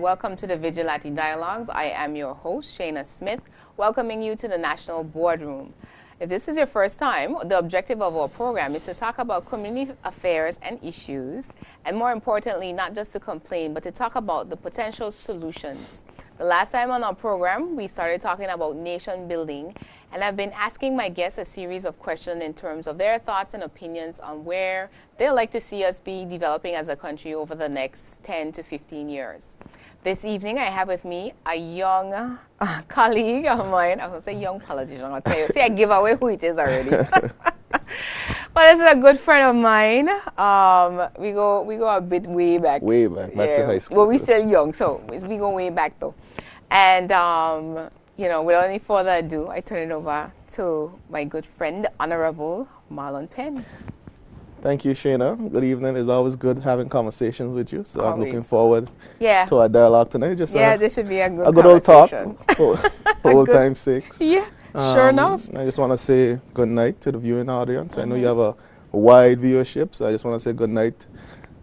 welcome to the Vigilate Dialogues. I am your host, Shaina Smith, welcoming you to the National Boardroom. If this is your first time, the objective of our program is to talk about community affairs and issues, and more importantly, not just to complain, but to talk about the potential solutions. The last time on our program, we started talking about nation building, and I've been asking my guests a series of questions in terms of their thoughts and opinions on where they'd like to see us be developing as a country over the next 10 to 15 years. This evening, I have with me a young colleague of mine. I was going to say young politician. I'll tell you. See, I give away who it is already. But this is a good friend of mine. We go a bit way back. Way back to high school. Well, we're still young, so we go way back though. And without any further ado, I turn it over to my good friend, Honorable Marlon Penn. Thank you, Shaina. Good evening. It's always good having conversations with you. So Always. I'm looking forward to our dialogue tonight. This should be a good old talk for old time's sake. Yeah, sure enough. I just want to say good night to the viewing audience. I know you have a wide viewership, so I just want to say good night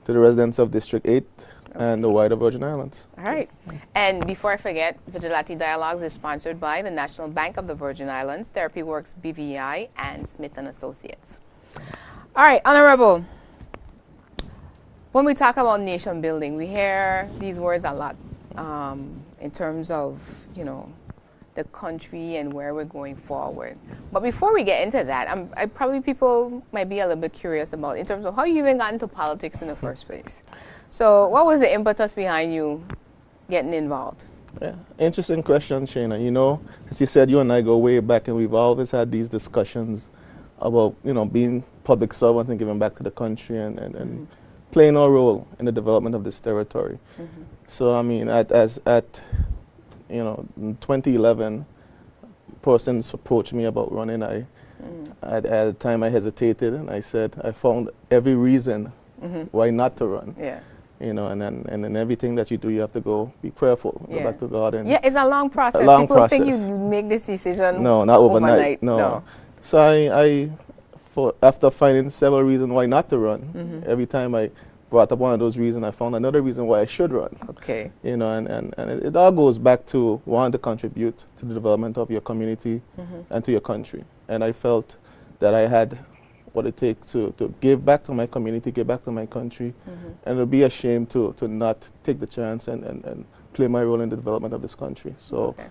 to the residents of District 8 and the wider Virgin Islands. All right. And before I forget, Vigilate Dialogues is sponsored by the National Bank of the Virgin Islands, Therapy Works BVI, and Smith & Associates. All right, Honorable, when we talk about nation building, we hear these words a lot in terms of, the country and where we're going forward. But before we get into that, people might be a little bit curious about in terms of how you even got into politics in the first place. So what was the impetus behind you getting involved? Yeah, interesting question, Shaina. As you said, you and I go way back, and we've always had these discussions about, being public servants and giving back to the country and playing our role in the development of this territory. So, in 2011, persons approached me about running. At the time I hesitated, and I said I found every reason why not to run. Yeah. And then everything that you do, you have to go be prayerful, go back to God. And it's a long process. People think you make this decision. No, not overnight. No. So after finding several reasons why not to run, every time I brought up one of those reasons, I found another reason why I should run. Okay. And it all goes back to wanting to contribute to the development of your community and to your country. And I felt that I had what it takes to give back to my community, give back to my country, and it would be a shame to not take the chance and play my role in the development of this country. So. Okay.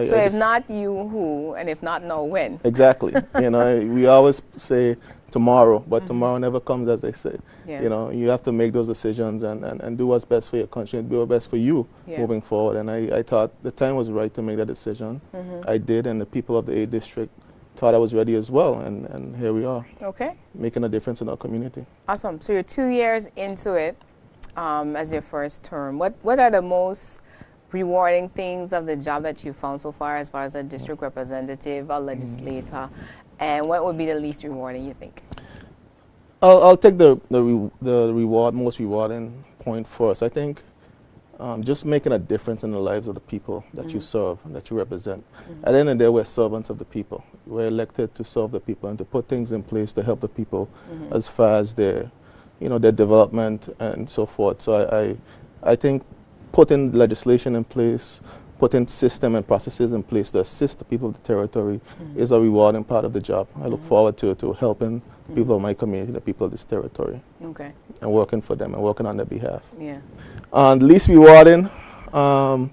So if not you, who? And if not now, when? Exactly. We always say tomorrow, but tomorrow never comes, as they say. Yeah. You have to make those decisions and do what's best for your country and do what's best for you moving forward. And I thought the time was right to make that decision. I did, and the people of the 8th District thought I was ready as well, and here we are. Okay. Making a difference in our community. Awesome. So you're 2 years into it as your first term. What are the most rewarding things of the job that you found so far as a district representative or legislator, and what would be the least rewarding, you think? I'll take the most rewarding point first. I think just making a difference in the lives of the people that you serve and that you represent. At the end of the day, we're servants of the people. We're elected to serve the people and to put things in place to help the people as far as their development and so forth. So I think putting legislation in place, putting system and processes in place to assist the people of the territory is a rewarding part of the job. I look forward to helping the people of my community, the people of this territory. Okay. And working for them and working on their behalf. Yeah. Least rewarding, I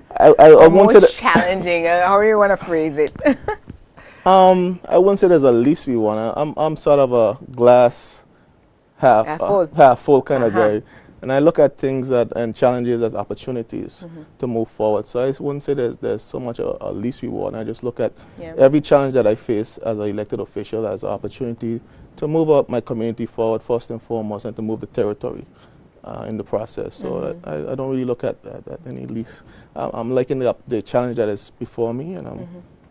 won't say that challenging. How do you want to phrase it? I wouldn't say there's a least rewarding. I'm sort of a glass half full kind of guy. And I look at things and challenges as opportunities to move forward. So I wouldn't say there's so much a least reward. I just look at every challenge that I face as an elected official as an opportunity to move up my community forward first and foremost, and to move the territory in the process. So I don't really look at any least. I'm liking the challenge that is before me, and I'm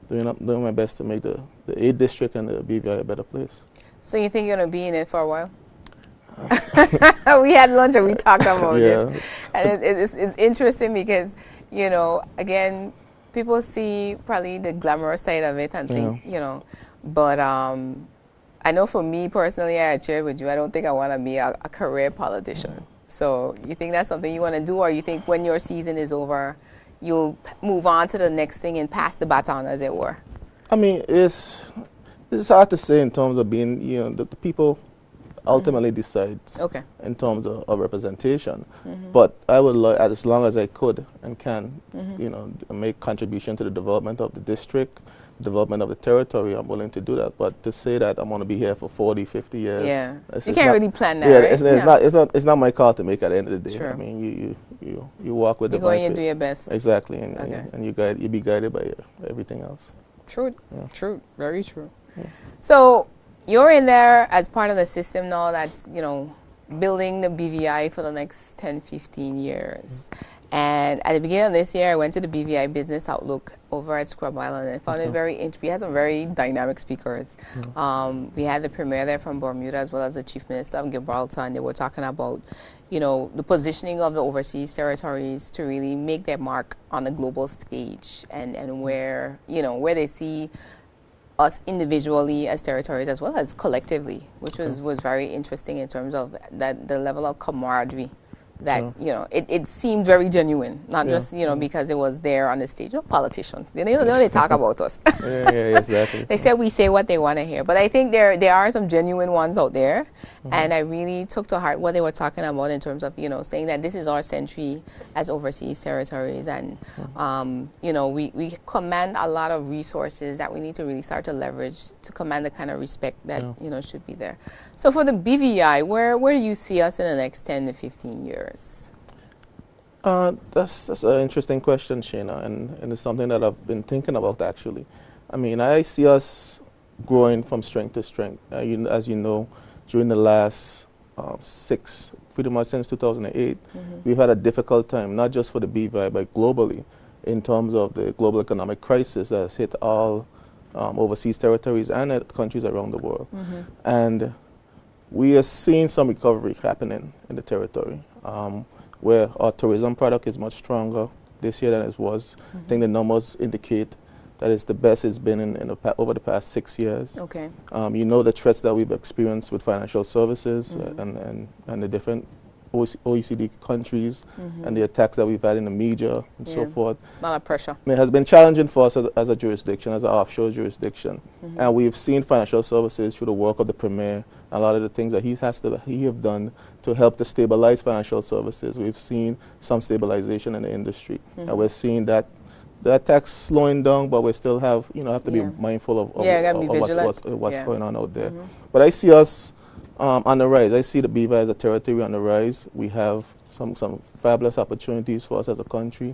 doing my best to make the 8th District and the BVI a better place. So you think you're going to be in it for a while? We had lunch and we talked about this. And it's interesting because, again, people see probably the glamorous side of it and think, but I know for me personally, I shared with you, I don't think I want to be a career politician. So you think that's something you want to do, or you think when your season is over, you'll move on to the next thing and pass the baton, as it were? I mean, it's hard to say in terms of being, the people ultimately decides in terms of representation. But I would like, as long as I could and can, make contribution to the development of the district, development of the territory, I'm willing to do that. But to say that I'm going to be here for 40, 50 years, you can't really plan that. Yeah, right? it's not my call to make at the end of the day. Sure. I mean, you walk with you the go and you do your best. Exactly, and you be guided by everything else. True, true, very true. Yeah. So you're in there as part of the system now that's, building the BVI for the next 10, 15 years. And at the beginning of this year, I went to the BVI Business Outlook over at Scrub Island and found it very interesting. We had some very dynamic speakers. We had the premier there from Bermuda as well as the chief minister of Gibraltar, and they were talking about, the positioning of the overseas territories to really make their mark on the global stage and where, where they see us individually as territories as well as collectively, which was very interesting in terms of that the level of camaraderie that it seemed very genuine, not just because it was there on the stage. Politicians, they talk about us. Exactly. They said we say what they want to hear, but I think there are some genuine ones out there, and I really took to heart what they were talking about in terms of saying that this is our century as overseas territories, and we command a lot of resources that we need to really start to leverage to command the kind of respect that should be there. So for the BVI, where do you see us in the next 10 to 15 years? That's an interesting question, Shaina, and it's something that I've been thinking about, actually. I mean, I see us growing from strength to strength. As you know, during the last pretty much since 2008, we've had a difficult time, not just for the BVI, but globally, in terms of the global economic crisis that has hit all overseas territories and countries around the world. And we are seeing some recovery happening in the territory, where our tourism product is much stronger this year than it was. I think the numbers indicate that it's the best it's been over the past 6 years. Okay. The threats that we've experienced with financial services and the different OECD countries and the attacks that we've had in the media and so forth. A lot of pressure. It has been challenging for us as a jurisdiction, as an offshore jurisdiction. And we've seen financial services through the work of the Premier, a lot of the things that he have done to help to stabilize financial services. We've seen some stabilization in the industry. And we're seeing that the attacks slowing down, but we still have to be mindful of what's going on out there. But I see us on the rise. I see the BVI as a territory on the rise. We have some fabulous opportunities for us as a country.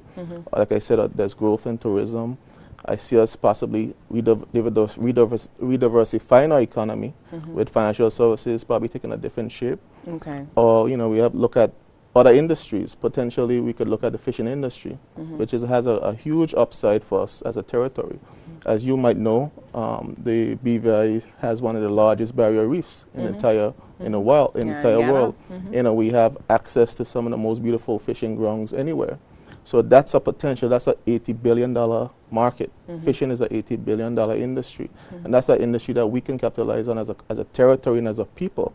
Like I said, there's growth in tourism. I see us possibly rediversifying our economy with financial services probably taking a different shape. Okay. Or, we have to look at other industries. Potentially, we could look at the fishing industry, which has a huge upside for us as a territory. As you might know, the BVI has one of the largest barrier reefs in the entire world. We have access to some of the most beautiful fishing grounds anywhere. So that's a potential. That's an $80 billion market. Fishing is an $80 billion industry, and that's an industry that we can capitalize on as a territory and as a people.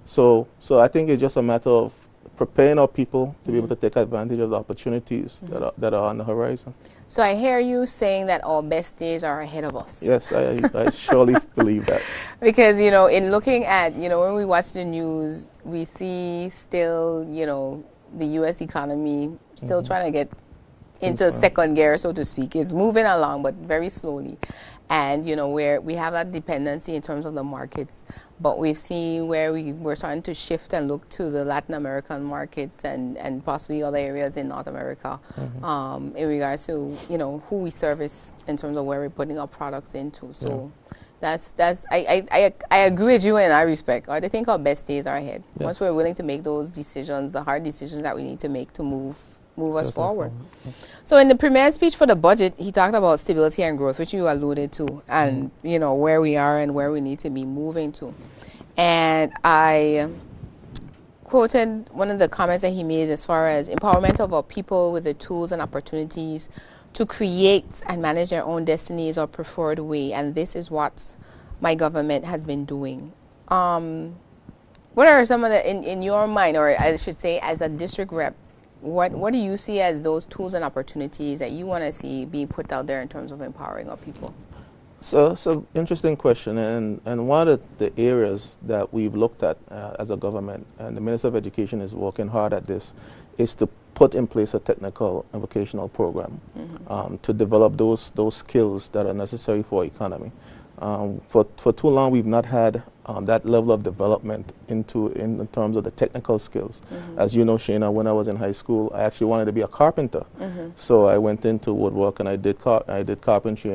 So I think it's just a matter of preparing our people to be able to take advantage of the opportunities that are on the horizon. So I hear you saying that our best days are ahead of us. Yes, I surely believe that. Because, in looking at, when we watch the news, we see still, the U.S. economy still trying to get into second gear, so to speak. It's moving along, but very slowly. And, where we have that dependency in terms of the markets. But we've seen where we're starting to shift and look to the Latin American market and possibly other areas in North America in regards to, who we service in terms of where we're putting our products into. So I agree with you in that respect. I think our best days are ahead. Once we're willing to make those decisions, the hard decisions that we need to make to move us forward. So in the Premier's speech for the budget, he talked about stability and growth, which you alluded to, and where we are and where we need to be moving to. And I quoted one of the comments that he made as far as empowerment of our people with the tools and opportunities to create and manage their own destiny is our preferred way, and this is what my government has been doing. What are some of the, in your mind, or I should say as a district rep, what do you see as those tools and opportunities that you want to see being put out there in terms of empowering our people? So interesting question, and one of the areas that we've looked at as a government, and the Minister of Education is working hard at this, is to put in place a technical and vocational program to develop those skills that are necessary for economy. For too long, we've not had that level of development in terms of the technical skills. As you know, Shaina, when I was in high school, I actually wanted to be a carpenter. So I went into woodwork and I did carpentry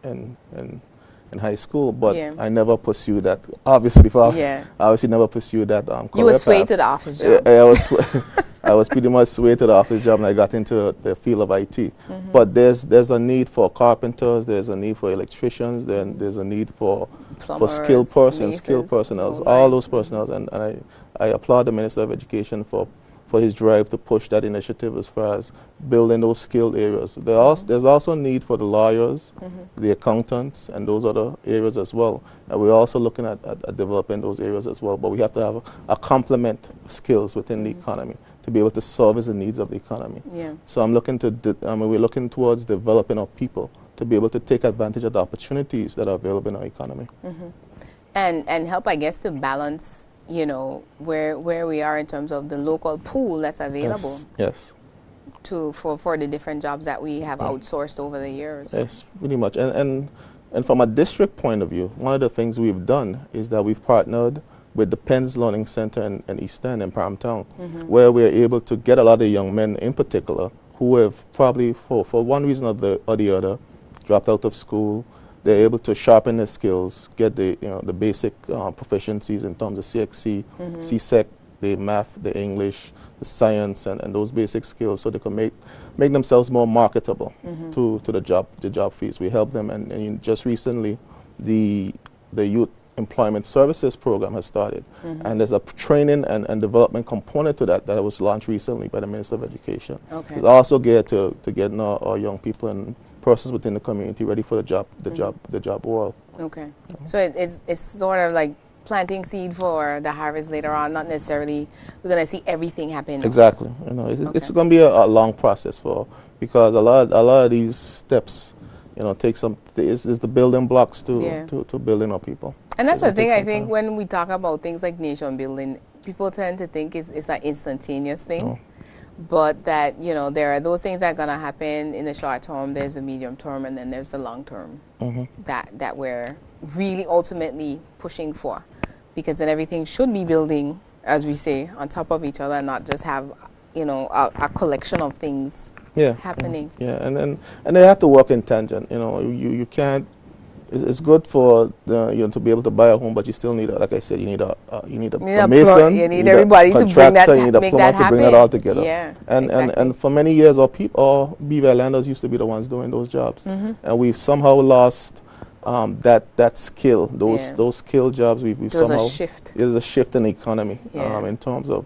in high school, but I never pursued that. Obviously, I obviously never pursued that career You were swayed to the office job. I was pretty much swayed to the office job, and I got into the field of IT. But there's a need for carpenters, there's a need for electricians, then there's a need for skilled persons, skilled personnel, all those personnel, and I applaud the Minister of Education for his drive to push that initiative as far as building those skilled areas. There's also need for the lawyers, the accountants, and those other areas as well. And we're also looking at developing those areas as well. But we have to have a complement of skills within the economy to be able to service the needs of the economy. So we're looking towards developing our people to be able to take advantage of the opportunities that are available in our economy. And help, I guess, to balance, you know, where we are in terms of the local pool that's available. Yes. For the different jobs that we have outsourced over the years. Yes, pretty much. And from a district point of view, one of the things we've done is that we've partnered with the Penn's Learning Center in East End, in Palmtown, where we're able to get a lot of young men in particular who have probably, for one reason or the other, dropped out of school. They're able to sharpen their skills, get the basic proficiencies in terms of CXC, CSEC, the math, the English, the science, and those basic skills, so they can make themselves more marketable to the job fields. We help them, and just recently, the Youth Employment Services Program has started, and there's a training and development component to that was launched recently by the Minister of Education. It's also geared to getting our young people and persons within the community ready for the job world. So it's sort of like planting seed for the harvest later on. Not necessarily we're going to see everything happen. Exactly. You know, it's going to be a long process because a lot of these steps, you know, take some. Is the building blocks to building our people. And that's the thing. I think when we talk about things like nation building, people tend to think it's an instantaneous thing. But that, you know, there are those things that are going to happen in the short term, there's the medium term, and then there's the long term that we're really ultimately pushing for. Because then everything should be building, as we say, on top of each other and not just have, you know, a collection of things happening. And they have to work in tangent. You know, you can't. It's good for to be able to buy a home, but you still need, like I said, you need a mason, you need everybody to bring that, you need a plumber to bring that all together. And for many years, our BV Islanders used to be the ones doing those jobs, and we've somehow lost that skill. Those skill jobs we've somehow. There's a shift in the economy in terms of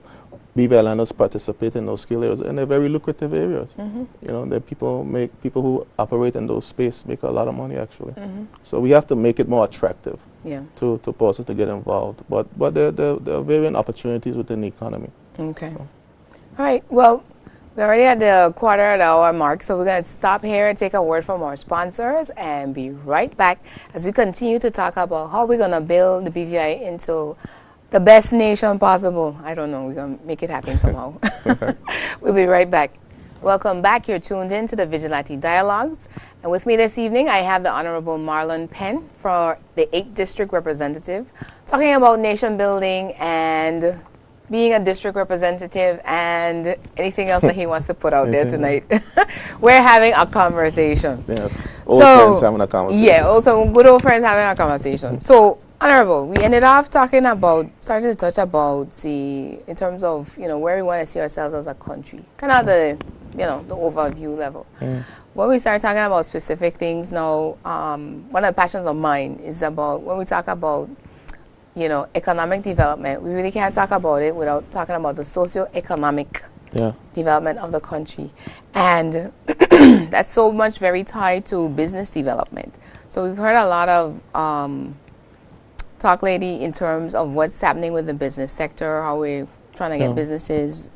BV Islanders participate in those skill areas, and they're very lucrative areas. You know, the people who operate in those spaces make a lot of money actually. So we have to make it more attractive to persons to get involved. But there are varying opportunities within the economy. All right. Well, we're already at the quarter of the hour mark, so we're going to stop here and take a word from our sponsors and be right back as we continue to talk about how we're going to build the BVI into the best nation possible. I don't know. We're going to make it happen somehow. We'll be right back. Welcome back. You're tuned in to the Vigilante Dialogues. And with me this evening, I have the Honorable Marlon Penn, for the 8th District Representative, talking about nation building and being a district representative and anything else that he wants to put out there tonight. We're having a conversation. Yes. Old friends having a conversation. Yeah, also good old friends having a conversation. So, Honorable, we ended off starting to touch about in terms of, you know, where we want to see ourselves as a country. Kind of the overview level. When we start talking about specific things now, one of the passions of mine is about when we talk about, you know, economic development, we really can't talk about it without talking about the socio-economic development of the country. And that's so much very tied to business development. So we've heard a lot of talk, lady, in terms of what's happening with the business sector, how we're trying to get businesses,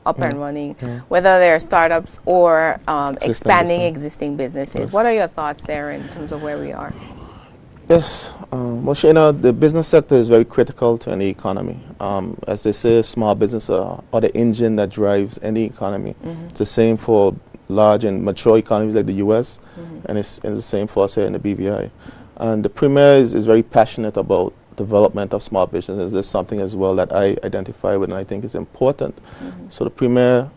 up and running, whether they're startups or expanding existing businesses. Yes. What are your thoughts there in terms of where we are? Yes. Well, Shaina, the business sector is very critical to any economy. As they say, small business are the engine that drives any economy. It's the same for large and mature economies like the U.S., and it's the same for us here in the BVI. And the Premier is very passionate about development of small businesses. There's something as well that I identify with and I think is important. So the Premier,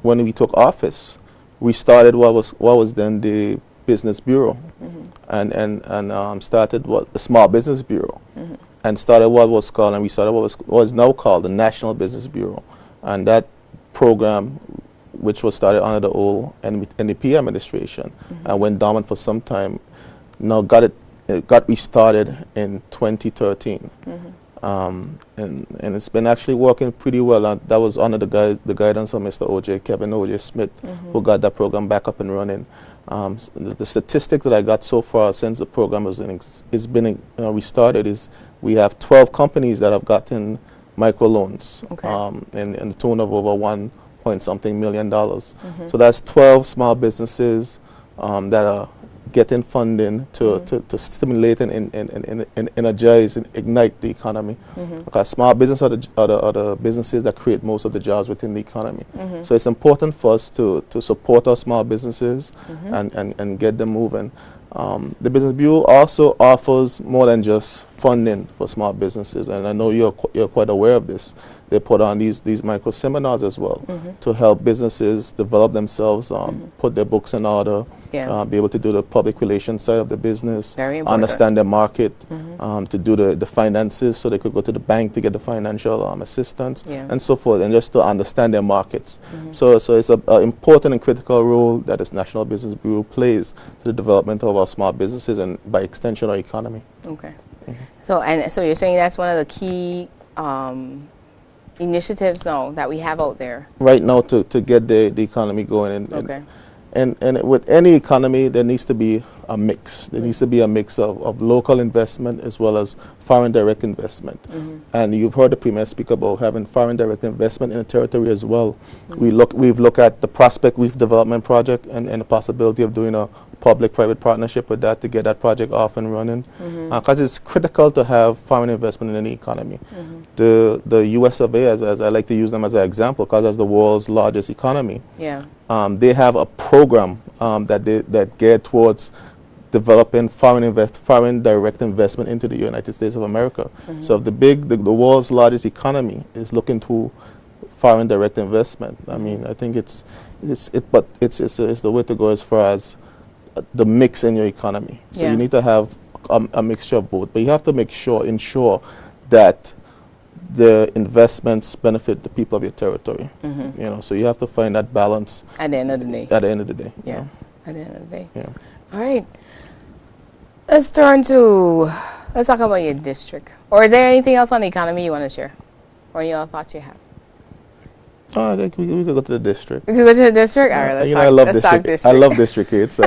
when we took office, we started what was then the Business Bureau, and started the Small Business Bureau, and started what was called, and we started what was now called the National Business Bureau, and that program, which was started under the old NDP administration and went dormant for some time, now it got restarted in 2013, and it's been actually working pretty well. And that was under the guidance of Mr. Kevin O.J. Smith, who got that program back up and running. The statistic that I got so far since the program has been restarted is we have 12 companies that have gotten microloans in the tune of over $1.something million. So that's 12 small businesses that are getting funding to stimulate and energize and ignite the economy. Because small business are the businesses that create most of the jobs within the economy. So it's important for us to support our small businesses and get them moving. The Business Bureau also offers more than just funding for small businesses, and I know you're quite aware of this. They put on these micro seminars as well to help businesses develop themselves, put their books in order, be able to do the public relations side of the business, understand their market, to do the finances so they could go to the bank to get the financial assistance and so forth, and just to understand their markets. So it's an important and critical role that this National Business Bureau plays to the development of our small businesses and by extension our economy. Okay. So you're saying that's one of the key initiatives now that we have out there right now to get the economy going. And with any economy, there needs to be a mix. There needs to be a mix of local investment as well as foreign direct investment. And you've heard the Premier speak about having foreign direct investment in the territory as well. We've looked at the Prospect Reef Development Project and the possibility of doing a public-private partnership with that to get that project off and running. Because it's critical to have foreign investment in any economy. The US of A, as I like to use them as an example, because that's the world's largest economy. They have a program that geared towards developing foreign direct investment into the United States of America. So if the world's largest economy is looking to foreign direct investment, I mean, I think it's the way to go as far as the mix in your economy. So you need to have a mixture of both, but you have to ensure that the investments benefit the people of your territory. So you have to find that balance at the end of the day. At the end of the day. At the end of the day. All right. Let's talk about your district. Or is there anything else on the economy you want to share? Or any other thoughts you have? I think we could go to the district. We could go to the district? All right, let's talk district. I love District 8, so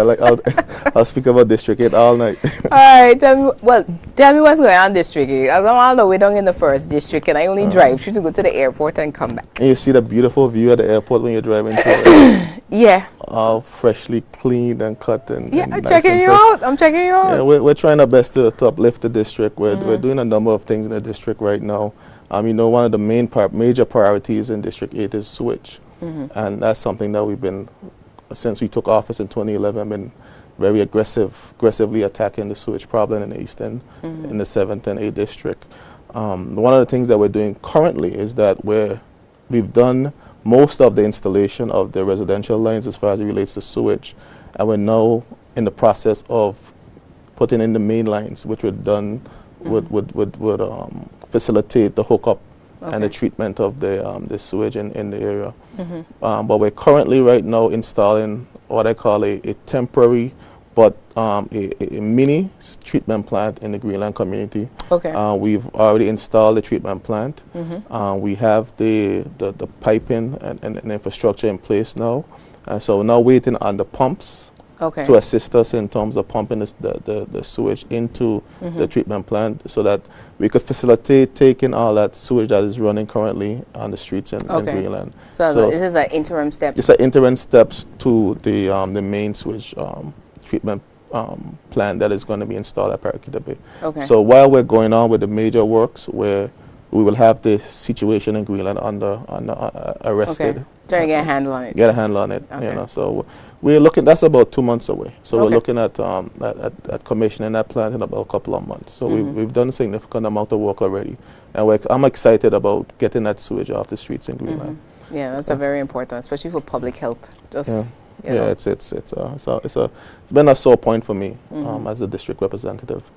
I'll speak about District 8 all night. All right, tell me what's going on in District 8. I'm all the way down in the first district, and I only drive through to go to the airport and come back. And you see the beautiful view at the airport when you're driving through. All freshly cleaned and cut. And I'm nice checking you out. I'm checking you out. Yeah, we're trying our best to uplift the district. We're doing a number of things in the district right now. One of the major priorities in District 8 is sewage. And that's something that we've been, since we took office in 2011, been very aggressively attacking the sewage problem in the East End, in the 7th and 8th District. One of the things that we're doing currently is that we've done most of the installation of the residential lines as far as it relates to sewage, and we're now in the process of putting in the main lines, which we're done would facilitate the hookup and the treatment of the sewage in the area. But we're currently right now installing what I call a temporary but a mini treatment plant in the Greenland community. We've already installed the treatment plant. We have the piping and infrastructure in place now. So we're now waiting on the pumps to assist us in terms of pumping the sewage into the treatment plant so that we could facilitate taking all that sewage that is running currently on the streets in Greenland. So this is an interim step? It's an interim steps to the main sewage treatment plant that is going to be installed at Parakeeta Bay. So while we're going on with the major works, where we will have the situation in Greenland under arrested. Trying to get a handle on it. Get a handle on it. You know, so we're looking. That's about 2 months away. So we're looking at commissioning that plant in about a couple of months. So we've done a significant amount of work already, and I'm excited about getting that sewage off the streets in Greenland. Yeah, that's a very important, especially for public health. Just it's been a sore point for me as a district representative.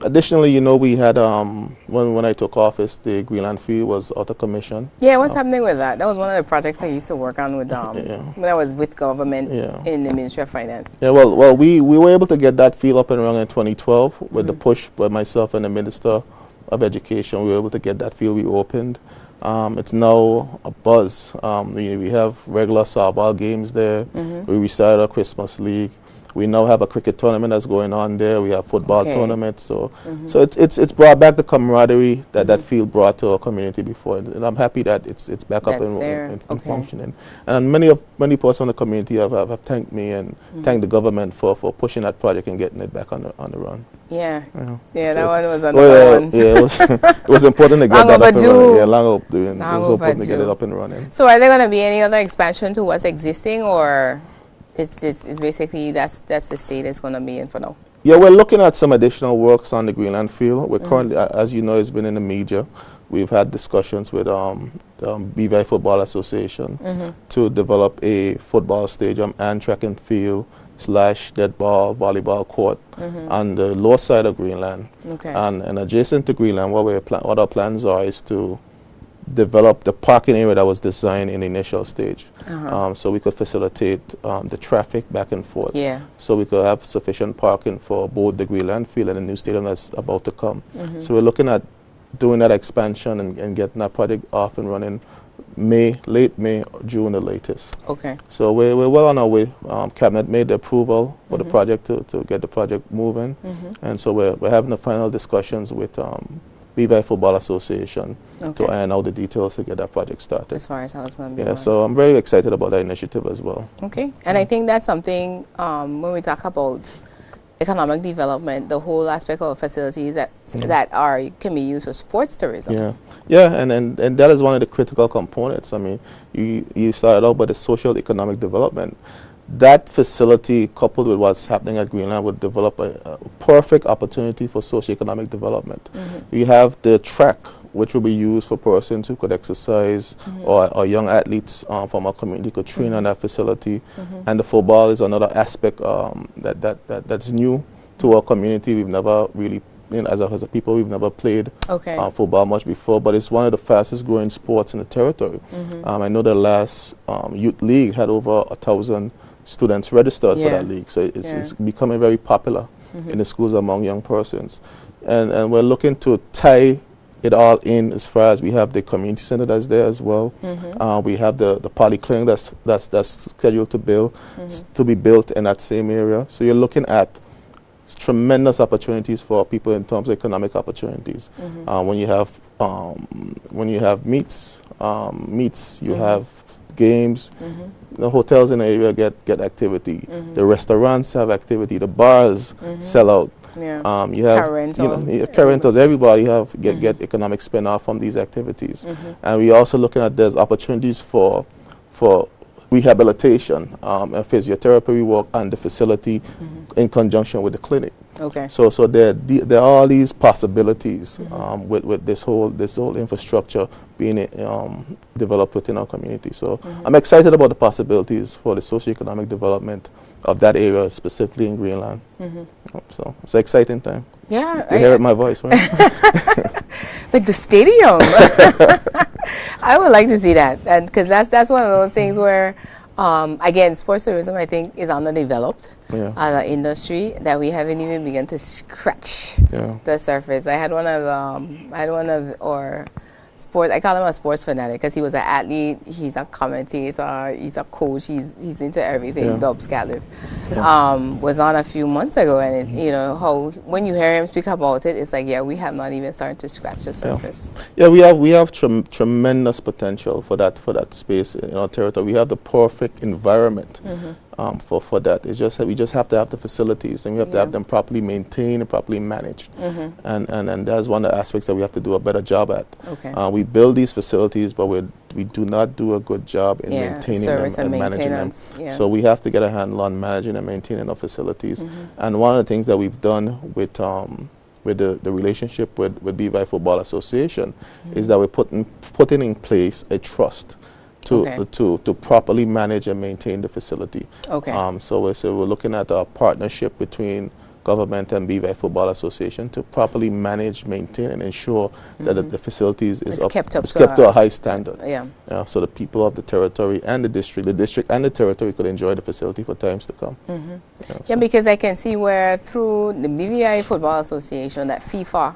Additionally, you know, we had when I took office, the Greenland field was out of commission. Yeah, what's happening with that? That was one of the projects I used to work on with when I was with government in the Ministry of Finance. Yeah, well, we were able to get that field up and running in 2012 with the push by myself and the Minister of Education. We were able to get that field reopened. It's now a buzz. We have regular softball games there. We restarted our Christmas League. We now have a cricket tournament that's going on there. We have football tournaments. So it's brought back the camaraderie that that field brought to our community before. And I'm happy that it's back up and functioning. And many persons in the community have thanked me and thanked the government for pushing that project and getting it back on the run. Yeah, that one was another one. Yeah, it was important to get that up and running. Yeah, long overdue. It was important to get it up and running. So are there going to be any other expansion to what's existing, or it's basically that's the state it's going to be in for now? Yeah, we're looking at some additional works on the Greenland field. We're currently, as you know, it's been in the media. We've had discussions with the Vigilate Football Association to develop a football stadium and track and field / netball, volleyball court on the lower side of Greenland. And adjacent to Greenland, what our plans are is to develop the parking area that was designed in the initial stage. So we could facilitate the traffic back and forth. So we could have sufficient parking for both the Greenland field and the new stadium that's about to come. So we're looking at doing that expansion and getting that project off and running late May or June the latest. So we're well on our way. Cabinet made the approval for the project to get the project moving. And so we're having the final discussions with Vigilate Football Association to iron out the details to get that project started. As far as how it's going to be. So I'm very excited about that initiative as well. And I think that's something when we talk about economic development, the whole aspect of facilities that can be used for sports tourism. And that is one of the critical components. I mean, you started out by the social economic development. That facility, coupled with what's happening at Greenland, would develop a perfect opportunity for socioeconomic development. You have the track, which will be used for persons who could exercise or young athletes from our community could train on that facility. And the football is another aspect that's new to our community. We've never really, as a people, we've never played football much before, but it's one of the fastest growing sports in the territory. I know the last youth league had over 1,000 students registered for that league. So it's becoming very popular in the schools among young persons. And we're looking to tie it all in as far as we have the community center that's there as well. We have the polyclinic that's scheduled to be built in that same area. So you're looking at tremendous opportunities for people in terms of economic opportunities. When you have meets, you have games. The hotels in the area get activity. The restaurants have activity. The bars sell out. You have car rentals. Everybody get economic spin off from these activities. And we're also looking at there's opportunities for rehabilitation and physiotherapy work on the facility in conjunction with the clinic. So there are all these possibilities with this whole infrastructure being developed within our community. So I'm excited about the possibilities for the socioeconomic development of that area, specifically in Greenland. So it's an exciting time. Yeah, you hear my voice, right? Like the stadium. I would like to see that, and because that's one of those things where, again, sports tourism I think is underdeveloped as an industry that we haven't even begun to scratch the surface. I had one of our sport. I call him a sports fanatic because he was an athlete. He's a commentator. He's a coach. He's into everything. Yeah. Dub Scallif was on a few months ago, and it's, you know, how when you hear him speak about it, it's like, yeah, we have not even started to scratch the surface. Yeah, we have tremendous potential for that space in our territory. We have the perfect environment for that. It's just that we just have to have the facilities, and we have to have them properly maintained and properly managed. And that's one of the aspects that we have to do a better job at. Okay. We build these facilities, but we do not do a good job in maintaining them and managing them. So we have to get a handle on managing and maintaining our facilities. And one of the things that we've done with the relationship with BVI Football Association is that we're putting in place a trust to properly manage and maintain the facility. Okay. So we're looking at a partnership between government and BVI Football Association to properly manage, maintain, and ensure that the facilities is kept to a high standard. So the people of the territory and the district and the territory could enjoy the facility for times to come. Because I can see where through the BVI Football Association that FIFA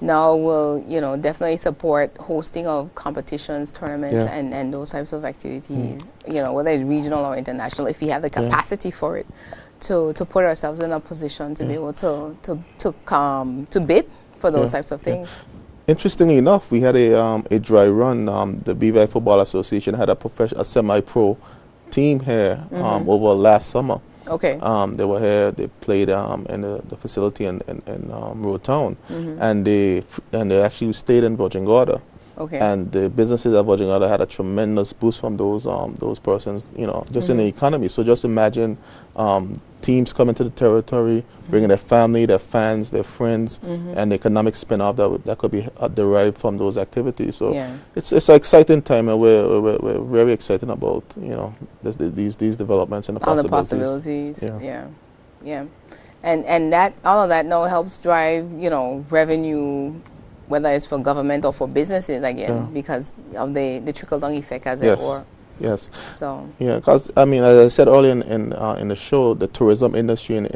now will, you know, definitely support hosting of competitions, tournaments, and those types of activities. You know, whether it's regional or international, if we have the capacity for it. To put ourselves in a position to be able to bid for those types of things. Interestingly enough, we had a dry run. The BVI Football Association had a semi-pro team here over last summer. Okay. They were here. They played in the facility in Road Town, and they actually stayed in Virgin Gorda. Okay. And the businesses at Virgin Gorda had a tremendous boost from those persons, you know, just in the economy. So just imagine teams coming to the territory, bringing their family, their fans, their friends, and the economic spin-off that could be derived from those activities. So it's an exciting time, and we're very excited about, you know, these developments and the possibilities. Yeah. And that all of that now helps drive, you know, revenue, whether it's for government or for businesses again, because of the trickle-down effect, as it were. Yes. So. Yeah, because I mean, as I said earlier in the show, the tourism industry and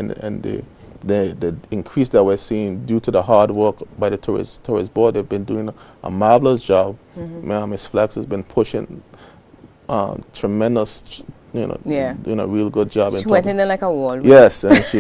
the increase that we're seeing due to the hard work by the tourist board, they've been doing a marvelous job. Ms. Flax has been pushing tremendous, you know, doing a real good job. She went in there like a whirlwind. Yes, and she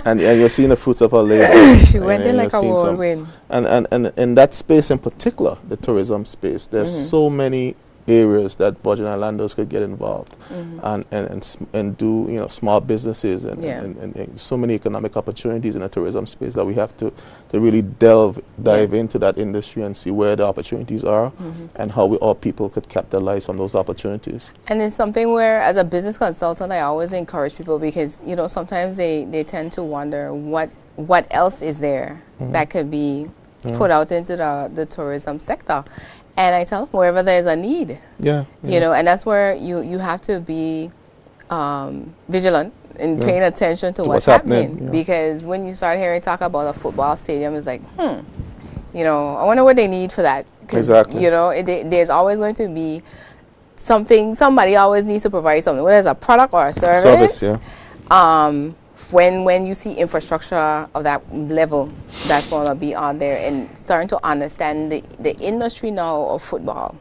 and you're seeing the fruits of her labor. She went in like a whirlwind. And in that space in particular, the tourism space, there's so many areas that Virgin Islanders could get involved and do, you know, small businesses and so many economic opportunities in the tourism space that we have to really dive into that industry and see where the opportunities are and how all people could capitalize on those opportunities. And it's something where, as a business consultant, I always encourage people, because, you know, sometimes they tend to wonder what else is there that could be put out into the tourism sector. And I tell them, wherever there's a need, you know, and that's where you have to be vigilant and paying attention to what's happening. Because when you start hearing talk about a football stadium, it's like, you know, I wonder what they need for that. Because, you know, there's always going to be somebody always needs to provide something, whether it's a product or a service. When you see infrastructure of that level that's going to be on there, and starting to understand the industry now of football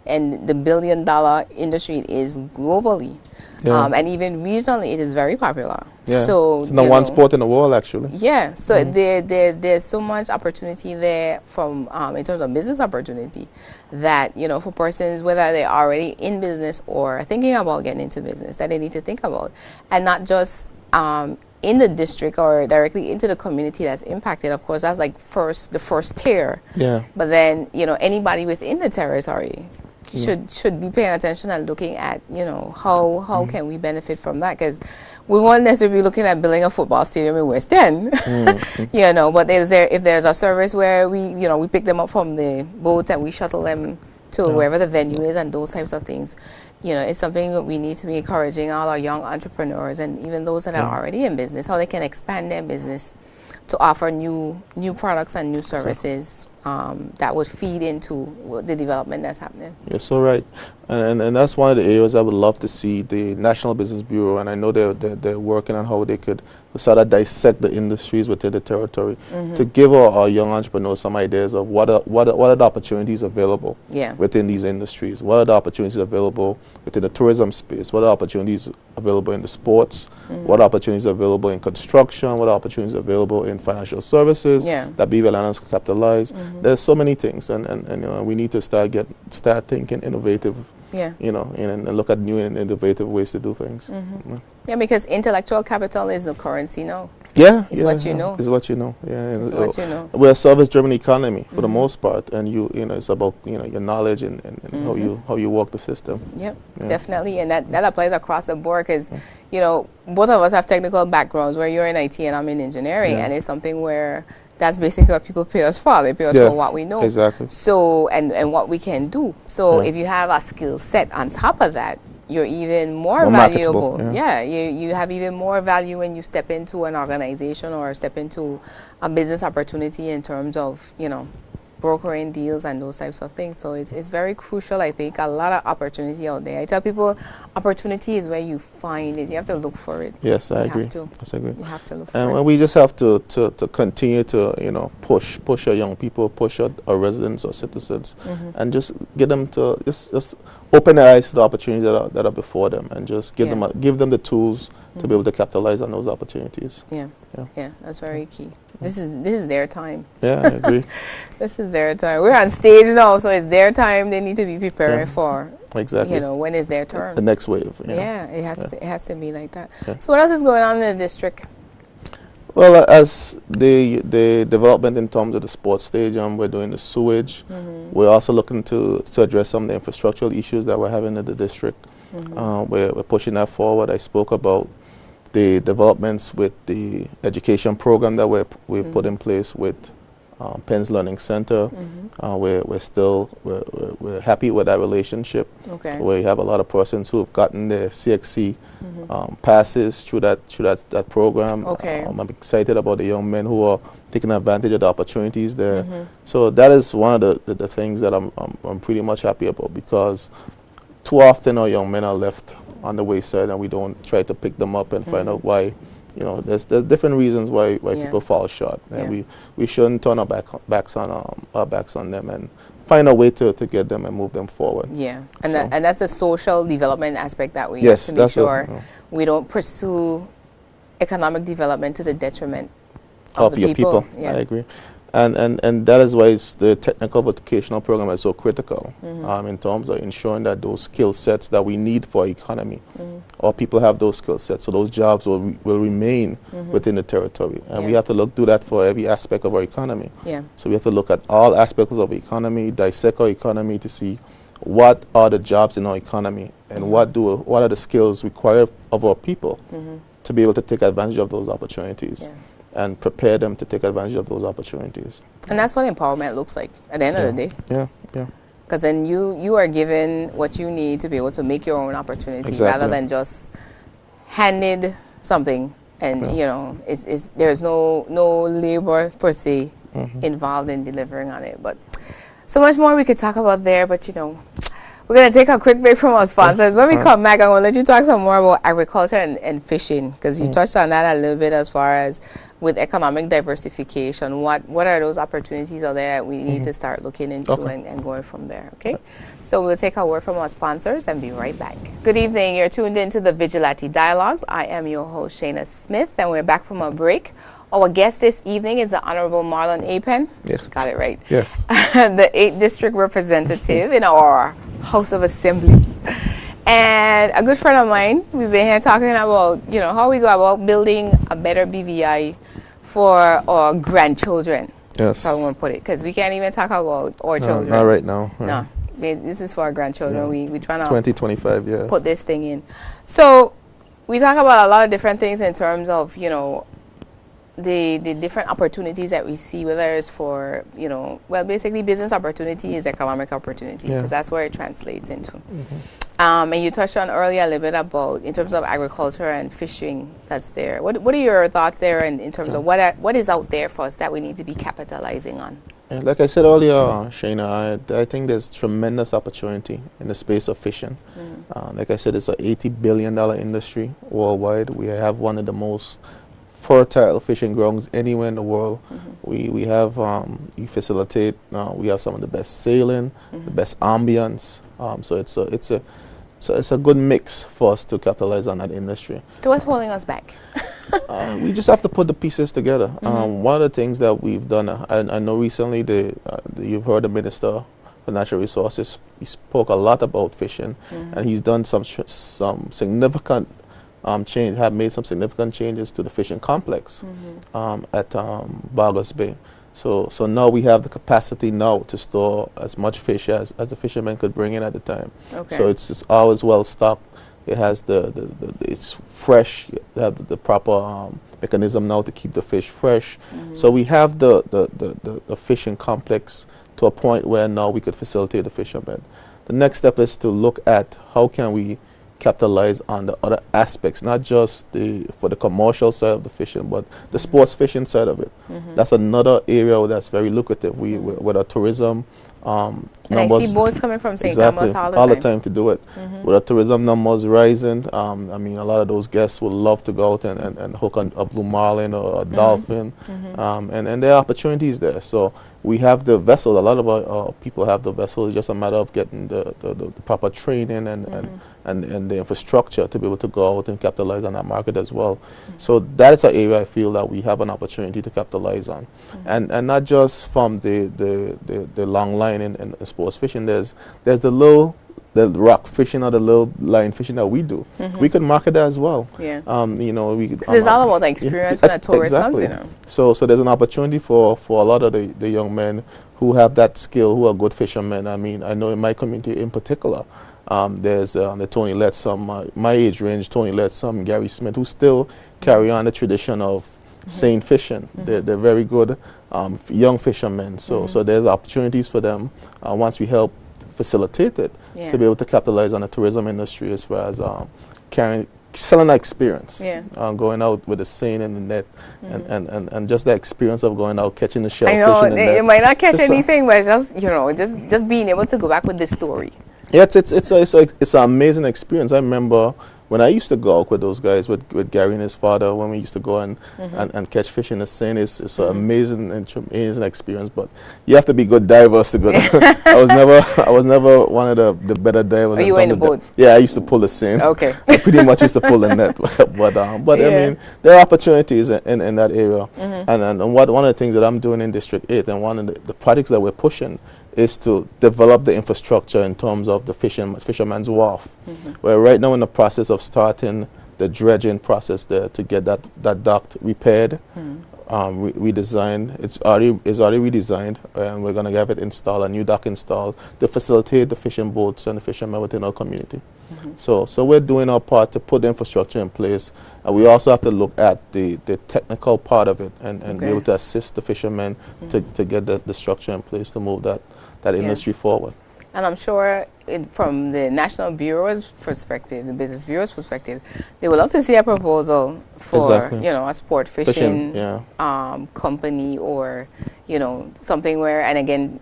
and the billion-dollar industry it is globally, and even regionally, it is very popular. So it's the one sport in the world, actually. So there's so much opportunity there from in terms of business opportunity that, you know, for persons, whether they're already in business or thinking about getting into business, that they need to think about, and not just in the district or directly into the community that's impacted. Of course, that's like the first tier. But then, you know, anybody within the territory should be paying attention and looking at, you know, how can we benefit from that? Because we won't necessarily be looking at building a football stadium in West End, you know. But if there's a service where we pick them up from the boat and we shuttle them to wherever the venue is and those types of things. You know, it's something that we need to be encouraging all our young entrepreneurs and even those that are already in business, how they can expand their business to offer new products and new services that would feed into the development that's happening. You're so right. And that's one of the areas I would love to see the National Business Bureau, and I know they're working on how they could sort of dissect the industries within the territory to give our young entrepreneurs some ideas of what are the opportunities available within these industries, what are the opportunities available within the tourism space, what are opportunities available in the sports, what opportunities available in construction, what opportunities available in financial services that BVL Islands can capitalize. There's so many things, and you know, we need to start thinking innovative. You know, and look at new and innovative ways to do things. Yeah, because intellectual capital is the currency now. It's what you know. It's what you know. Yeah, it's what you know. We're a service-driven economy for the most part, and you know, it's about your knowledge and how you work the system. Yep, definitely, and that applies across the board because you know, both of us have technical backgrounds. Where you're in IT and I'm in engineering, and it's something where that's basically what people pay us for. They pay us for what we know. Exactly. So, and what we can do. So, if you have a skill set on top of that, you're even more valuable. You have even more value when you step into an organization or step into a business opportunity in terms of, you know, brokering deals and those types of things. So it's very crucial, I think. A lot of opportunity out there. I tell people opportunity is where you find it. You have to look for it. Yes, I agree. Yes, I agree. You have to look for it. And we just have to continue to, you know, push our young people, push our residents or citizens, and just get them to just open their eyes to the opportunities that are before them, and just give them the tools to be able to capitalize on those opportunities. Yeah, that's very key. This is their time. Yeah, I agree. This is their time. We're on stage now, so it's their time. They need to be preparing for. Exactly. You know, when is their turn? The next wave. Yeah, it has to be like that. So what else is going on in the district? Well, as the development in terms of the sports stadium, we're doing the sewage. We're also looking to address some of the infrastructural issues that we're having in the district. We're pushing that forward. I spoke about the developments with the education program that we've put in place with Penn's Learning Center. We're happy with that relationship. We have a lot of persons who have gotten their CXC passes through that program. I'm excited about the young men who are taking advantage of the opportunities there. So that is one of the things that I'm pretty much happy about, because too often our young men are left on the wayside, and we don't try to pick them up and find out why. You know, there's different reasons why people fall short, and we shouldn't turn our backs on them, and find a way to get them and move them forward. Yeah, and that's the social development aspect that we have to make sure we don't pursue economic development to the detriment of the people. I agree. And that is why the technical vocational program is so critical in terms of ensuring that those skill sets that we need for our economy, or people have those skill sets, so those jobs will remain within the territory. And we have to do that for every aspect of our economy. So we have to look at all aspects of the economy, dissect our economy to see what are the jobs in our economy, and what are the skills required of our people to be able to take advantage of those opportunities. And prepare them to take advantage of those opportunities. And that's what empowerment looks like at the end of the day. Yeah. Because then you are given what you need to be able to make your own opportunity, rather than just handed something, and you know, there's no labor per se involved in delivering on it. But so much more we could talk about there, but you know, we're going to take a quick break from our sponsors. When we come back, I'm going to let you talk some more about agriculture and fishing, because you touched on that a little bit as far as with economic diversification. What are those opportunities out there that we need to start looking into and going from there, okay? So we'll take a word from our sponsors and be right back. Good evening. You're tuned into the Vigilate Dialogues. I am your host, Shaina Smith, and we're back from a break. Our guest this evening is the Honorable Marlon Penn. Yes. Got it right. Yes. The 8th District Representative in our House of Assembly. And a good friend of mine, we've been here talking about, you know, how we go about building a better BVI for our grandchildren. Yes. That's how I want to put it, because we can't even talk about our children. Not right now. No. This is for our grandchildren. We trying to 2025, yes. Put this thing in. So we talk about a lot of different things in terms of, you know, the different opportunities that we see, whether it's for, you know, well, basically business opportunity is economic opportunity, because that's where it translates into. And you touched on earlier a little bit about in terms of agriculture and fishing that's there. What are your thoughts there in terms of what is out there for us that we need to be capitalizing on? And like I said earlier, Shaina, I think there's tremendous opportunity in the space of fishing. Like I said, it's an $80 billion industry worldwide. We have one of the most fertile fishing grounds anywhere in the world. We have, we facilitate, we have some of the best sailing, the best ambience. So it's a good mix for us to capitalize on that industry. So what's holding us back? We just have to put the pieces together. One of the things that we've done, I know recently you've heard the Minister for Natural Resources. He spoke a lot about fishing, and he's done some significant made some significant changes to the fishing complex at Bargos Bay. So now we have the capacity now to store as much fish as the fishermen could bring in at the time. Okay. So it's always well stocked. It has it's fresh. They have the proper mechanism now to keep the fish fresh. So we have the fishing complex to a point where now we could facilitate the fishermen. The next step is to look at how can we capitalize on the other aspects, not just for the commercial side of the fishing, but the sports fishing side of it. That's another area that's very lucrative. With our tourism and I see boats coming from St. Thomas all the time to do it. With our tourism numbers rising, I mean, a lot of those guests would love to go out and hook on a blue marlin or a dolphin, and there are opportunities there. So we have the vessel. A lot of our people have the vessel. It's just a matter of getting the proper training and the infrastructure to be able to go out and capitalize on that market as well. So that is an area I feel that we have an opportunity to capitalize on, and not just from the long line in sports fishing. There's the rock fishing or the little line fishing that we do. We could market that as well. Yeah. You know, it's all about the experience when a tourist comes, you know. So there's an opportunity for a lot of the young men who have that skill, who are good fishermen. I mean, I know in my community in particular, there's the Tony Lettsome, my age range, Tony Lettsome, Gary Smith, who still carry on the tradition of seine fishing. They're very good young fishermen. So there's opportunities for them once we help facilitate it to be able to capitalize on the tourism industry as far as selling that experience, going out with the seine and the net, and just the experience of going out catching the shellfish. I know you might not catch anything, but just being able to go back with the story. Yeah, it's an amazing experience. I remember when I used to go out with those guys, with Gary and his father, when we used to go and catch fish in the Seine. It's an amazing experience, but you have to be good divers to go there. I was never one of the better divers. Are you in the boat? Yeah, I used to pull the Seine. Okay. I pretty much used to pull the net, but I mean, there are opportunities in that area, and one of the things that I'm doing in District 8, and one of the projects that we're pushing is to develop the infrastructure in terms of the fisherman's wharf. We're right now in the process of starting the dredging process there to get that dock repaired, redesigned. It's already redesigned, and we're going to have it installed, a new dock installed, to facilitate the fishing boats and the fishermen within our community. So we're doing our part to put the infrastructure in place, and we also have to look at the technical part of it and be able to assist the fishermen to get the structure in place to move that industry forward. And I'm sure from the National Bureau's perspective, the Business Bureau's perspective, they would love to see a proposal for, a sport fishing company, or, something where, and again,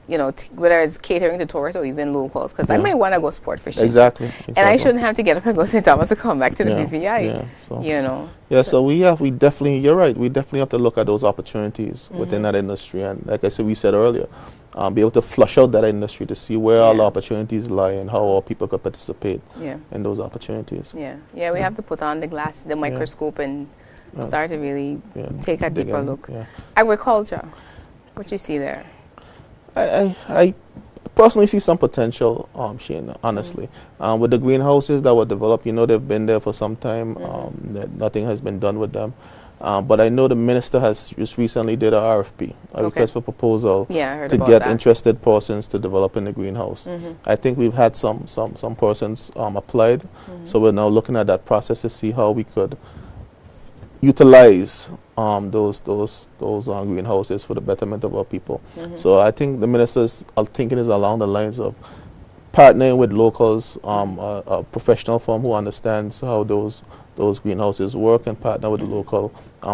whether it's catering to tourists or even locals, because I might want to go sport fishing. Exactly. And I shouldn't have to get up and go to St. Thomas to come back to the BVI. So we definitely, you're right, we definitely have to look at those opportunities within that industry. And like I said, we said earlier, be able to flush out that industry to see where all the opportunities lie and how all people could participate in those opportunities. We have to put on the microscope and start to really take a deeper look. Agriculture, what you see there? I personally see some potential, Shaina, honestly. With the greenhouses that were developed, they've been there for some time. Nothing has been done with them. But I know the minister has just recently did an RFP, a request for proposal, to get interested persons to develop in the greenhouse. I think we've had some persons applied, so we're now looking at that process to see how we could utilize those greenhouses for the betterment of our people. So I think the minister's thinking is along the lines of partnering with locals, a professional firm who understands how those greenhouses work, and partner with the local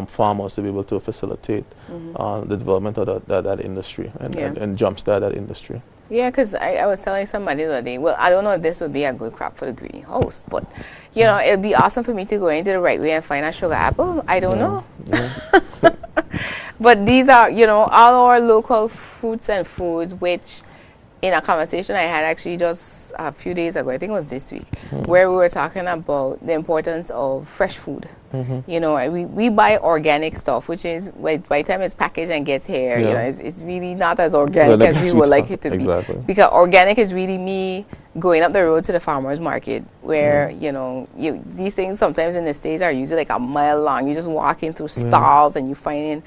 farmers to be able to facilitate the development of that industry and jumpstart that industry. Yeah, because I was telling somebody the other day, well, I don't know if this would be a good crop for the greenhouse, but, you know, it'd be awesome for me to go into the right way and find a sugar apple. I don't know. Yeah. But these are, you know, all our local fruits and foods, which in a conversation I had actually just a few days ago, I think it was this week, where we were talking about the importance of fresh food. You know, we buy organic stuff, which is, by the time it's packaged and gets here, you know, it's really not as organic as we would like it to be. Because organic is really me going up the road to the farmer's market, where, you know, these things sometimes in the States are usually like a mile long. You're just walking through stalls and you're finding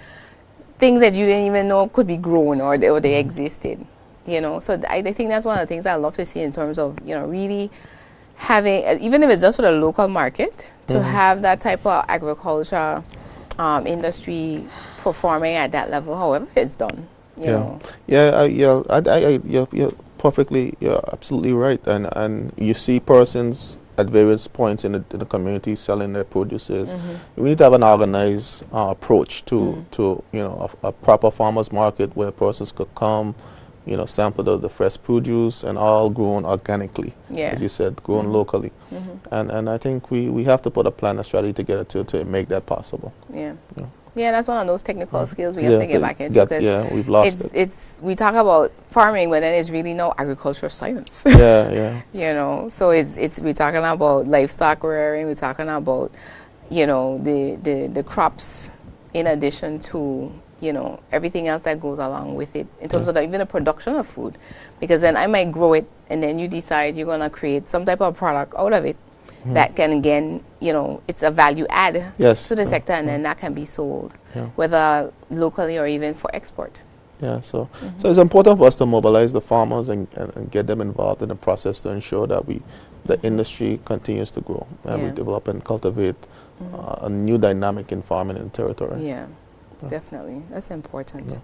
things that you didn't even know could be grown or they existed. You know, so I think that's one of the things I love to see in terms of, you know, really having, even if it's just for the local market, to have that type of agriculture industry performing at that level, however it's done. You know. You're absolutely right. And you see persons at various points in the community selling their produces. We need to have an organized approach to you know, a proper farmers market where persons could come, you know, sample the fresh produce, and all grown organically, as you said, grown locally. And I think we have to put a plan, a strategy together to make that possible. Yeah, that's one of those technical skills we have to get back into. We've lost it. We talk about farming, but then it's really no agricultural science. You know, so we're talking about livestock rearing, we're talking about, you know, the crops in addition to, you know, everything else that goes along with it in terms of even the production of food. Because then I might grow it, and then you decide you're going to create some type of product out of it that can, again, you know, it's a value add to the sector, and then that can be sold, whether locally or even for export. So it's important for us to mobilize the farmers and get them involved in the process to ensure that the industry continues to grow and we develop and cultivate a new dynamic in farming in the territory. Definitely. That's important.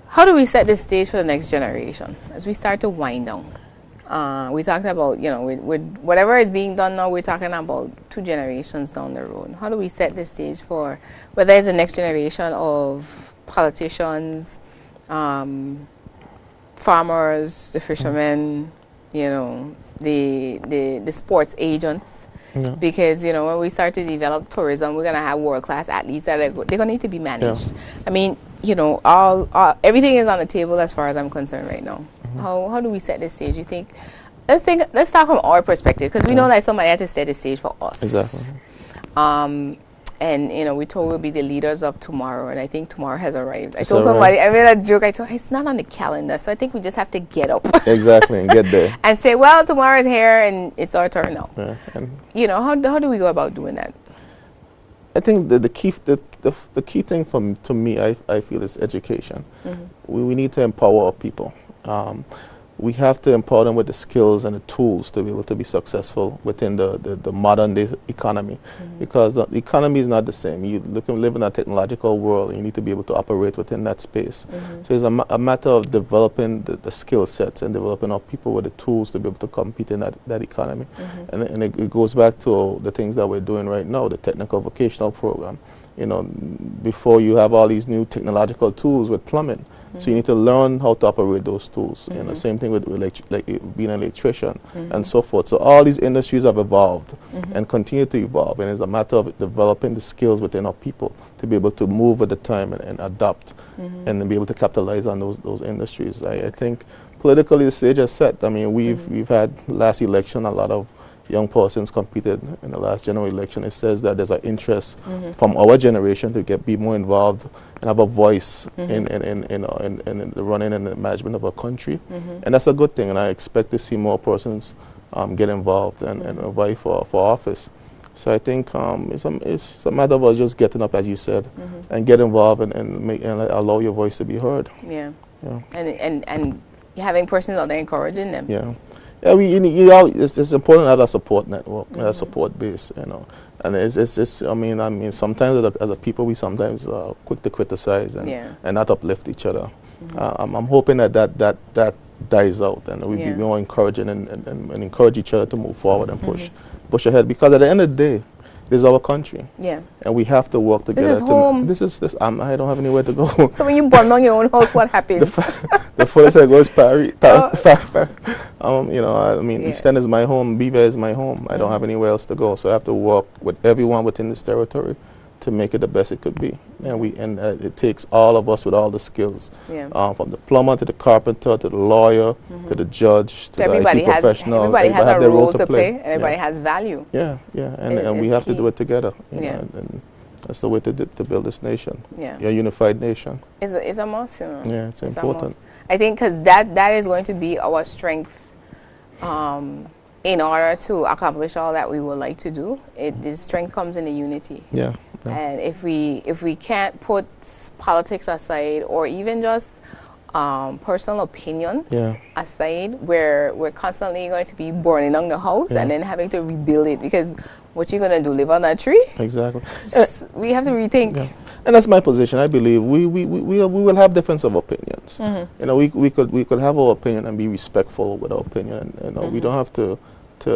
How do we set the stage for the next generation as we start to wind down? We talked about, you know, with whatever is being done now, we're talking about 2 generations down the road. How do we set the stage for whether it's the next generation of politicians, farmers, the fishermen, you know, the sports agents? Because, you know, when we start to develop tourism, we're going to have world-class athletes that they're going to need to be managed. I mean, you know, everything is on the table as far as I'm concerned right now. How do we set the stage, you think? Let's talk from our perspective, because we know that somebody had to set the stage for us. And, you know, we told we'll be the leaders of tomorrow, and I think tomorrow has arrived. I told somebody, I made a joke, I told it's not on the calendar, so I think we just have to get up. And get there. And say, well, tomorrow is here, and it's our turn now. You know, how do we go about doing that? I think the key thing to me, I feel, is education. We need to empower our people. We have to empower them with the skills and the tools to be able to be successful within the modern day economy, because the economy is not the same. You live in a technological world, and you need to be able to operate within that space. So it's a matter of developing the skill sets and developing our people with the tools to be able to compete in that economy. And it goes back to the things that we're doing right now, the technical vocational program. You know, before you have all these new technological tools with plumbing, so you need to learn how to operate those tools. You know, same thing with like being an electrician and so forth. So all these industries have evolved and continue to evolve, and it's a matter of developing the skills within our people to be able to move with the time and adapt and then be able to capitalize on those industries. I think politically the stage is set. I mean, we've had last election a lot of young persons competed in the last general election. It says that there's an interest from our generation to be more involved and have a voice in the running and the management of our country. And that's a good thing, and I expect to see more persons get involved and vie for office. So I think it's a matter of us just getting up, as you said, and get involved and allow your voice to be heard. And having persons out there encouraging them. It's important to have a support network, a support base, you know. And it's I mean, sometimes as a people, we sometimes quick to criticize and not uplift each other. I'm hoping that dies out, and we be more encouraging and encourage each other to move forward and push ahead. Because at the end of the day, this is our country. Yeah. And we have to work together. This is home. This. I don't have anywhere to go. So when you burn down your own house, what happens? The furthest I go is Paris. You know, I mean, East End is my home. Beaver is my home. I don't have anywhere else to go. So I have to work with everyone within this territory to make it the best it could be. And it takes all of us with all the skills, from the plumber to the carpenter to the lawyer to the judge to the IT professional. Everybody has a role to play. Everybody has value. Yeah, and we have to do it together. You know, and that's the way to build this nation. Yeah, a unified nation. It's a must. You know? Yeah, it's important. I think because that is going to be our strength. In order to accomplish all that we would like to do, the strength comes in the unity. Yeah. And if we can't put politics aside, or even just personal opinion aside, we're constantly going to be burning down the house and then having to rebuild it, because what you're gonna do, live on that tree? Exactly. We have to rethink. Yeah. And that's my position. I believe we will have difference of opinions. You know, we could have our opinion and be respectful with our opinion. And, you know, we don't have to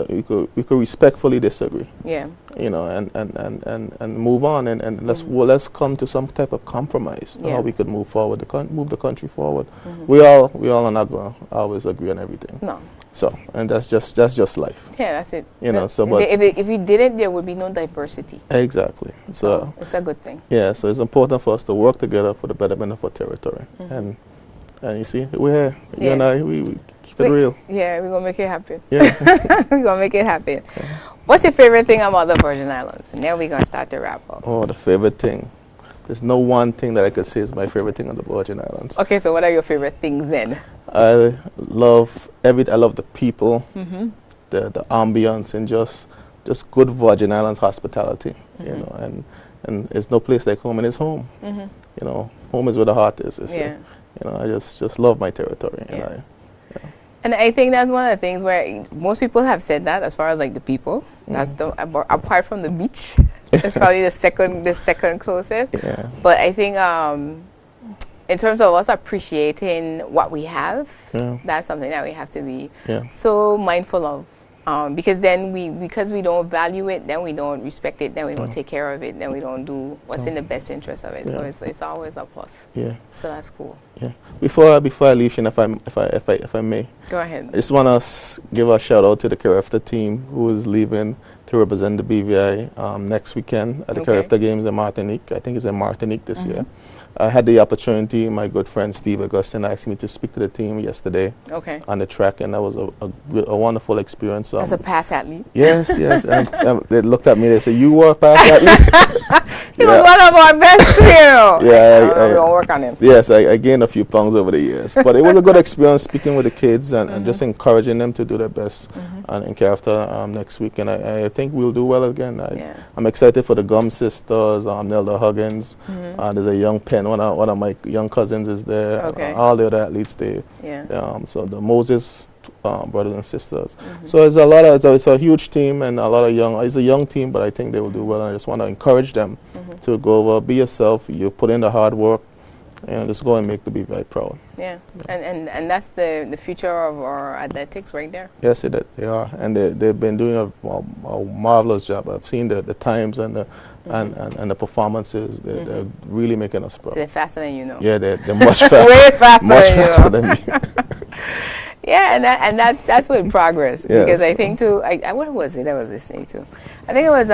we could respectfully disagree. Yeah. You know, and move on and let's come to some type of compromise how we could move forward, move the country forward. We all are not going to always agree on everything. No. So, and that's just life. Yeah, that's it. You know, so but if we did it, there would be no diversity. Exactly. So it's a good thing. Yeah. So it's important for us to work together for the betterment of our territory. And you see, we're here. You and I, we keep it real. Yeah, we're gonna make it happen. Yeah, we're gonna make it happen. Yeah. What's your favorite thing about the Virgin Islands? And now we're gonna start the wrap up. Oh, the favorite thing. There's no one thing that I could say is my favorite thing on the Virgin Islands. Okay, so what are your favorite things then? I love the people, the ambience, and just good Virgin Islands hospitality. You know, and there's no place like home, and it's home. You know, home is where the heart is. You know, I just love my territory. Yeah. And I think that's one of the things where most people have said that, as far as like the people. That's apart from the beach. It's probably the second closest. Yeah. But I think in terms of us appreciating what we have, that's something that we have to be so mindful of. Because then because we don't value it, then we don't respect it, then we don't take care of it, then we don't do what's in the best interest of it. So it's always a plus. Yeah. So that's cool. Yeah. Before I leave, Shaina, if I may. Go ahead. I just want to give a shout out to the Carefta team who is leaving to represent the BVI next weekend at the Carefta Games in Martinique. I think it's in Martinique this year. I had the opportunity, my good friend Steve Augustin asked me to speak to the team yesterday on the track, and that was a wonderful experience. As a past athlete? Yes. And they looked at me, they said, "You were a past athlete?" He was one of our best too. Yeah, we're going to work on him. Yes, I gained a few pounds over the years. But it was a good experience speaking with the kids and just encouraging them to do their best in Carefta next week. And I think we'll do well again. I'm excited for the Gum sisters, Nelda Huggins. There's a young Penn. One of my young cousins is there. All the other athletes there. So the Moses brothers and sisters. So it's it's a huge team and a lot of it's a young team, but I think they will do well. And I just want to encourage them to go over, be yourself. You put in the hard work, and just go and make the BVI proud. Yeah. And that's the future of our athletics right there. Yes, they are, and they've been doing a marvelous job. I've seen the times and the performances. They're really making us proud. They're faster than you know. Yeah, they're much faster. Way faster. Much faster than me. Yeah, and that's with progress. Because I think too, what was it I was listening to? I think it was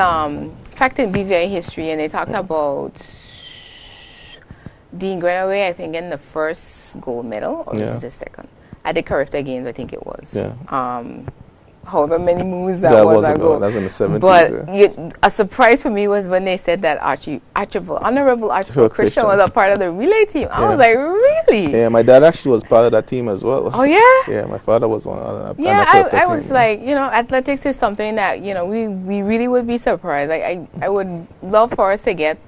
fact in BVI history, and they talked about Dean Greenaway, I think, in the first gold medal, or was it the second? At the Carefta Games, I think it was. Yeah. However many moves that was ago. That was in the 70s. But a surprise for me was when they said that Honorable Archibald Christian was a part of the relay team. I was like, really? Yeah, my dad actually was part of that team as well. Oh, yeah? Yeah, my father was one of the I was like, you know, athletics is something that, you know, we really would be surprised. I would love for us to get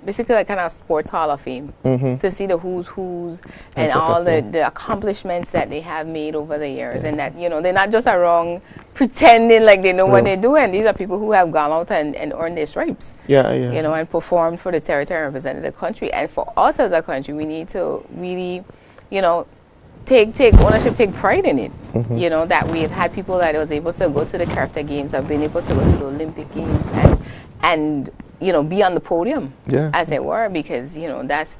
basically like kind of sports hall of fame to see the who's and all the accomplishments that they have made over the years, and that, you know, they're not just around pretending like they know what they're doing. These are people who have gone out and earned their stripes, you know, and performed for the territory and represented the country. And for us as a country, we need to really, you know, take ownership, take pride in it. You know, that we have had people that was able to go to the character games, have been able to go to the Olympic Games, and you know, be on the podium, as it were, because you know that's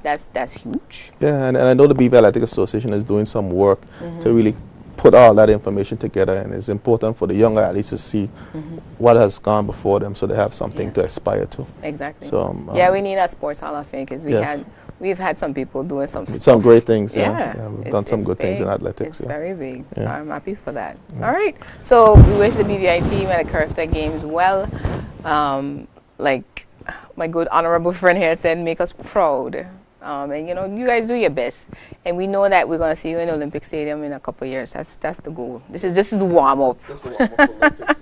huge. Yeah, and I know the Beaver Athletic Association is doing some work to really put all that information together, and it's important for the younger athletes to see what has gone before them, so they have something to aspire to. Exactly. So yeah, we need a sports hall of fame, because we've had some people doing some great things. Yeah, we've done some good things in athletics. It's very big, so I'm happy for that. All right, so we wish the BVI team at the character games well. Like my good honorable friend here said, make us proud. And you know, you guys do your best, and we know that we're gonna see you in the Olympic Stadium in a couple of years. That's the goal. This is warm up. This is warm up for Olympics.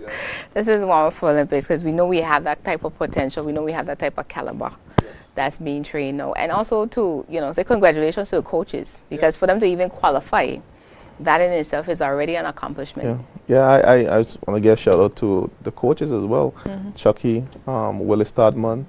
This is warm up for Olympics, because we know we have that type of potential. We know we have that type of caliber that's being trained now, and also to say congratulations to the coaches, because for them to even qualify, that in itself is already an accomplishment. I just want to give a shout out to the coaches as well. Chucky, Willis Todman.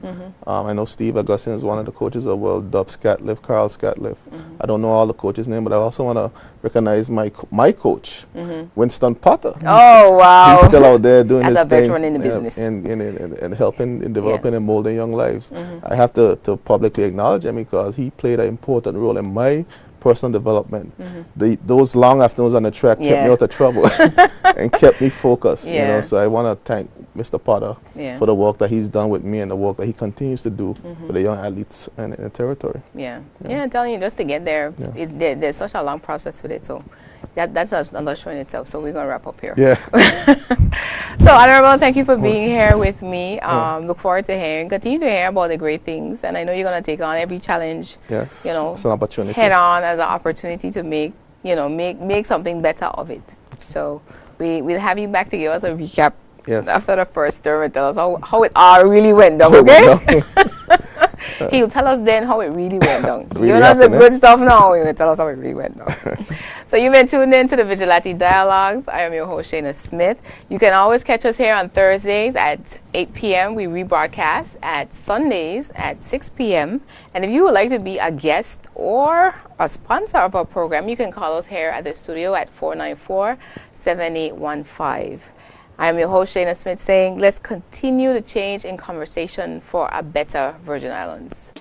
I know Steve Augustine is one of the coaches as well. Dub Scatliff, Carl Scatliff. I don't know all the coaches' names, but I also want to recognize my coach, Winston Potter. Oh, wow. He's still out there doing his thing. As a veteran in the business. And helping in developing and molding young lives. I have to publicly acknowledge him, because he played an important role in my personal development. Those long afternoons on the track kept me out of trouble and kept me focused. You know, so I want to thank Mr. Potter for the work that he's done with me and the work that he continues to do for the young athletes in the territory. I'm telling you, just to get there, there's such a long process with it. So that's another show in itself. So we're gonna wrap up here. So Honorable, thank you for being here with me. Look forward to continue to hear about the great things, and I know you're gonna take on every challenge. Yes, you know, it's an opportunity. Head on as an opportunity to make something better of it. So we'll have you back to give us a recap after the first term and tell us how it all really went down. Okay. He'll tell us then how it really went down. Really giving us the good stuff now. He'll tell us how it really went down. So you've been tuned in to the Vigilate Dialogues. I am your host, Shaina Smith. You can always catch us here on Thursdays at 8 p.m. We rebroadcast at Sundays at 6 p.m. And if you would like to be a guest or a sponsor of our program, you can call us here at the studio at 494-7815. I am your host, Shaina Smith, saying let's continue the change in conversation for a better Virgin Islands.